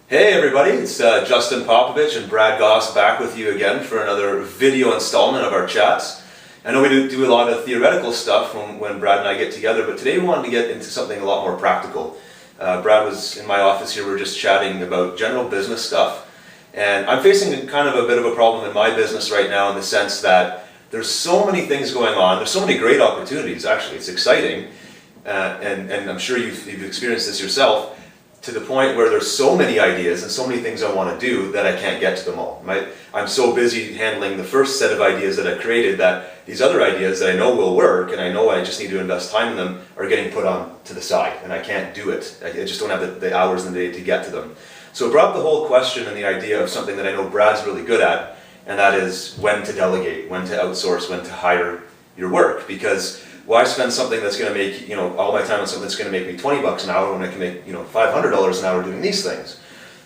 Hey everybody, it's Justin Popovic and Brad Gosse back with you again for another video installment of our chats. I know we do a lot of theoretical stuff when Brad and I get together, but today we wanted to get into something a lot more practical. Brad was in my office here, we were just chatting about general business stuff, and I'm facing kind of a bit of a problem in my business right now in the sense that there's so many things going on, there's so many great opportunities actually, it's exciting, and I'm sure you've experienced this yourself, to the point where there's so many ideas and so many things I want to do that I can't get to them all. I'm so busy handling the first set of ideas that I created that these other ideas that I know will work and I know I just need to invest time in them are getting put on to the side and I can't do it. I just don't have the hours in the day to get to them. So it brought up the whole question and the idea of something that I know Brad's really good at, and that is when to delegate, when to outsource, when to hire your work. Because why spend something that's going to make, all my time on something that's going to make me 20 bucks an hour when I can make, $500 an hour doing these things?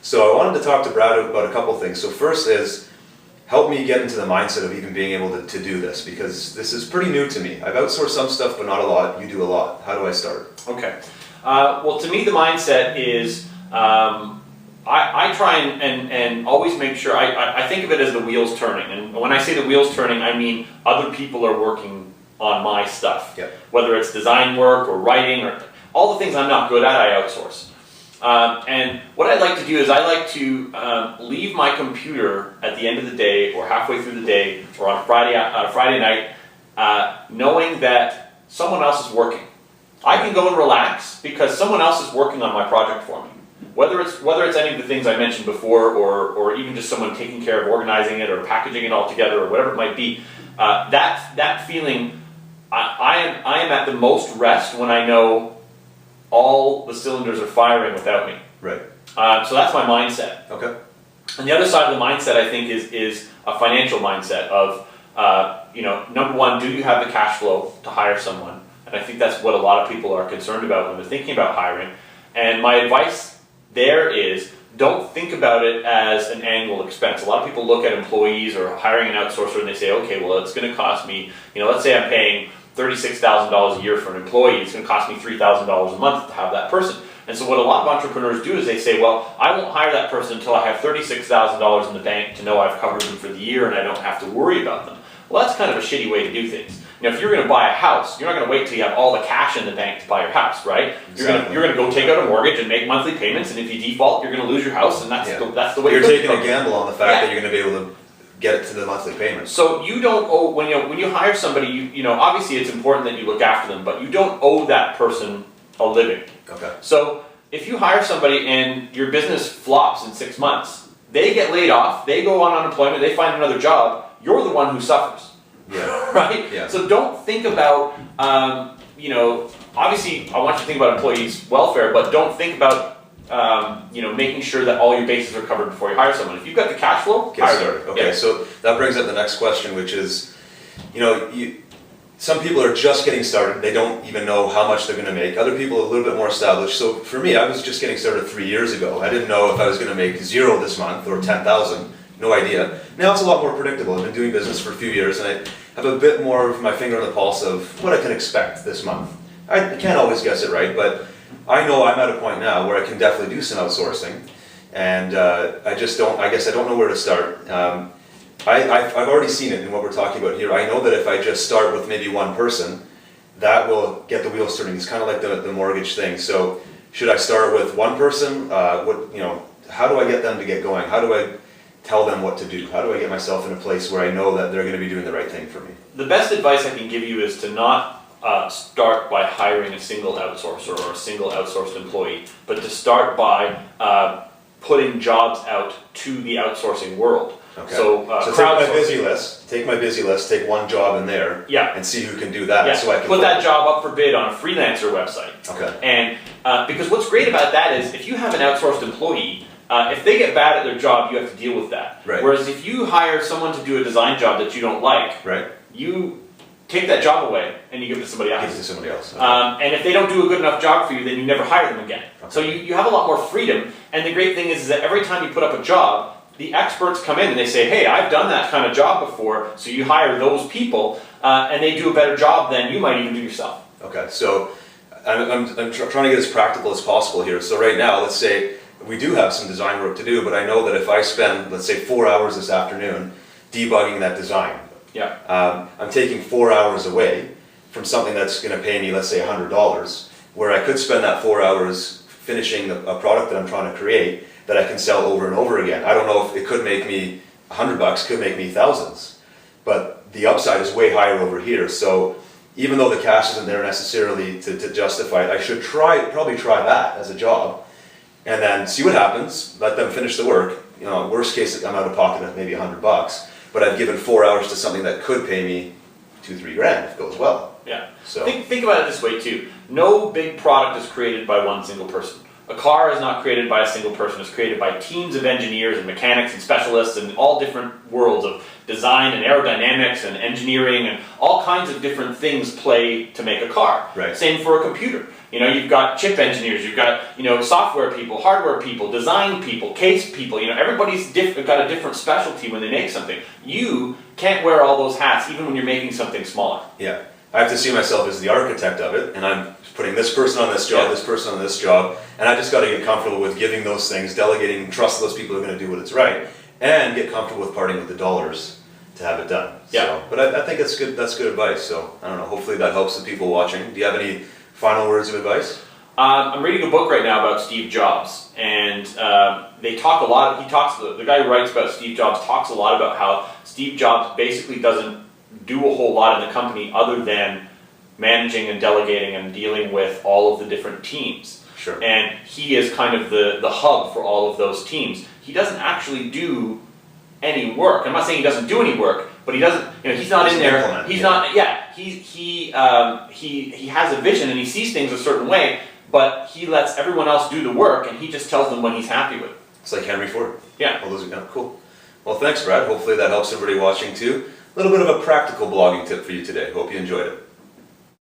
So I wanted to talk to Brad about a couple things. So first is, help me get into the mindset of even being able to do this, because this is pretty new to me. I've outsourced some stuff, but not a lot. You do a lot. How do I start? Okay. Well, to me, the mindset is, I try and always make sure, I think of it as the wheels turning. And when I say the wheels turning, I mean other people are working on my stuff. Yep. Whether it's design work or writing or all the things I'm not good at, I outsource. And what I like to do is I like to leave my computer at the end of the day or halfway through the day or on a Friday night knowing that someone else is working. I can go and relax because someone else is working on my project for me. Whether it's any of the things I mentioned before or even just someone taking care of organizing it or packaging it all together or whatever it might be, that feeling, I am at the most rest when I know all the cylinders are firing without me. Right. So that's my mindset. Okay. And the other side of the mindset, I think, is a financial mindset of, number one, do you have the cash flow to hire someone? And I think that's what a lot of people are concerned about when they're thinking about hiring. And my advice there is, don't think about it as an annual expense. A lot of people look at employees or hiring an outsourcer and they say, okay, well, it's going to cost me, let's say I'm paying $36,000 a year for an employee, it's going to cost me $3,000 a month to have that person. And so what a lot of entrepreneurs do is they say, well, I won't hire that person until I have $36,000 in the bank to know I've covered them for the year and I don't have to worry about them. Well, that's kind of a shitty way to do things. If you're going to buy a house, you're not going to wait till you have all the cash in the bank to buy your house, right? Exactly. You're going to go take out a mortgage and make monthly payments, and if you default, you're going to lose your house, and that's the way you're taking a gamble on the fact that you're going to be able to get it to the monthly payments. So you don't owe, when you hire somebody, obviously it's important that you look after them, but you don't owe that person a living. Okay. So if you hire somebody and your business flops in 6 months, they get laid off, they go on unemployment, they find another job, you're the one who suffers. Yeah. Right? Yeah. So don't think about, obviously I want you to think about employees' welfare, but don't think about, making sure that all your bases are covered before you hire someone. If you've got the cash flow, hire them. Okay, Yeah. so that brings up the next question, which is, some people are just getting started. They don't even know how much they're going to make. Other people are a little bit more established. So for me, I was just getting started 3 years ago. I didn't know if I was going to make 0 this month or 10,000. No idea. Now it's a lot more predictable. I've been doing business for a few years and I have a bit more of my finger on the pulse of what I can expect this month. I can't always guess it right, but I know I'm at a point now where I can definitely do some outsourcing, and I guess I don't know where to start. I've already seen it in what we're talking about here. I know that if I just start with maybe one person, that will get the wheels turning. It's kind of like the mortgage thing. So should I start with one person? How do I get them to get going? How do I tell them what to do? How do I get myself in a place where I know that they're going to be doing the right thing for me? The best advice I can give you is to not start by hiring a single outsourcer or a single outsourced employee, but to start by putting jobs out to the outsourcing world. Okay. So take my busy list, take one job in there, and see who can do that. Yeah. So I can put that job up for bid on a freelancer website. Okay. And because what's great about that is if you have an outsourced employee, if they get bad at their job, you have to deal with that. Right. Whereas if you hire someone to do a design job that you don't like, right, you take that job away and you give it to somebody else. Give it to somebody else. Okay. And if they don't do a good enough job for you, then you never hire them again. Okay. So you have a lot more freedom. And the great thing is that every time you put up a job, the experts come in and they say, hey, I've done that kind of job before. So you hire those people and they do a better job than you might even do yourself. Okay, so I'm trying to get as practical as possible here. So right now, let's say we do have some design work to do, but I know that if I spend, let's say, 4 hours this afternoon debugging that design, I'm taking 4 hours away from something that's going to pay me, let's say, $100, where I could spend that 4 hours finishing a product that I'm trying to create that I can sell over and over again. I don't know if it could make me $100, could make me thousands, but the upside is way higher over here. So even though the cash isn't there necessarily to justify it, I should probably try that as a job, and then see what happens. Let them finish the work. You know, worst case, I'm out of pocket of maybe $100, but I've given 4 hours to something that could pay me $2-3 grand if it goes well. Yeah. So think about it this way too. No big product is created by one single person. A car is not created by a single person. It's created by teams of engineers and mechanics and specialists and all different worlds of design and aerodynamics and engineering, and all kinds of different things play to make a car. Right. Same for a computer. You know, you've got chip engineers, you've got, you know, software people, hardware people, design people, case people. You know, everybody's got a different specialty when they make something. You can't wear all those hats even when you're making something smaller. yeah, I have to see myself as the architect of it, and I'm putting this person on this job, this person on this job, and I just got to get comfortable with giving those things, delegating, trust those people who are going to do what is right, and get comfortable with parting with the dollars to have it done. Yeah. So, but I think that's good. That's good advice. So I don't know. Hopefully that helps the people watching. Do you have any final words of advice? I'm reading a book right now about Steve Jobs, and they talk a lot. The guy who writes about Steve Jobs talks a lot about how Steve Jobs basically doesn't do a whole lot in the company other than managing and delegating and dealing with all of the different teams. Sure. And he is kind of the hub for all of those teams. He doesn't actually do any work. I'm not saying he doesn't do any work, but he doesn't. You know, he's not in there. He's not. Yeah. He has a vision and he sees things a certain way, but he lets everyone else do the work, and he just tells them when he's happy with it. It's like Henry Ford. Yeah. All those are cool. Well, thanks, Brad. Hopefully that helps everybody watching too. A little bit of a practical blogging tip for you today. Hope you enjoyed it.